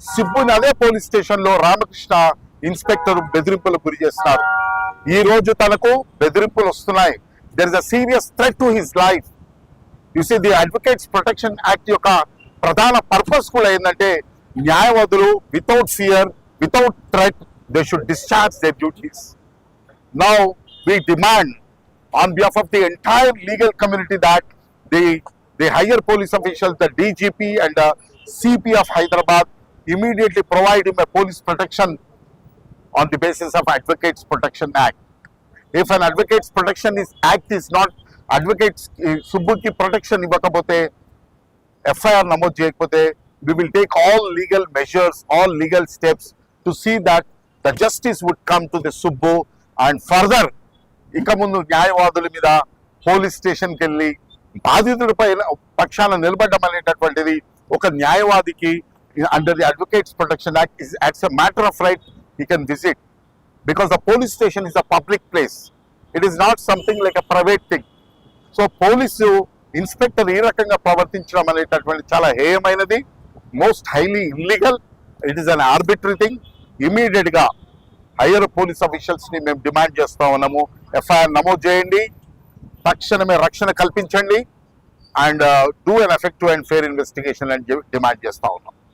సిబ్బుని అదే police station లో Ramakrishna inspector బెదిరింపులకు గురి చేస్తున్నారు. ఈ రోజు తనకు బెదిరింపులు వస్తున్నాయి. There is a serious threat to his life. You see the advocates protection act యొక్క ప్రధాన పర్పస్ కూడా ఏంటంటే న్యాయవాదులు without fear, without threat they should discharge their duties. Now we demand on behalf of the entire legal community that the higher police officials, the DGP and the CP of Hyderabad immediately provide him a police protection on the basis of Advocates Protection Act. If an Advocates Protection Act is not, advocates Subbuki protection ఇవ్వకపోతే, FIR నమోదు చేయకపోతే, we will take all legal measures, all legal steps to see that the justice would come to the Subbu. And further, ఇక ముందు న్యాయవాదుల మీద police స్టేషన్కి వెళ్ళి బాధితుడిపై పక్షాన నిలబడడం అనేటటువంటిది ఒక న్యాయవాదికి under the advocates protection act is that's a matter of right he can visit, because the police station is a public place. It is not something like a private thing. So police inspector ఈ రకంగా ప్రవర్తించడం అనేటటువంటి చాలా హేయమైనది, most highly illegal. It is an arbitrary thing. Immediate గా higher police officials ని మేము demand చేస్తా ఉన్నాము, ఎఫ్ఐఆర్ నమోదు చేయండి, తక్షణమే రక్షణ కల్పించండి, and do an effective and fair investigation అని డిమాండ్ చేస్తా ఉన్నాం.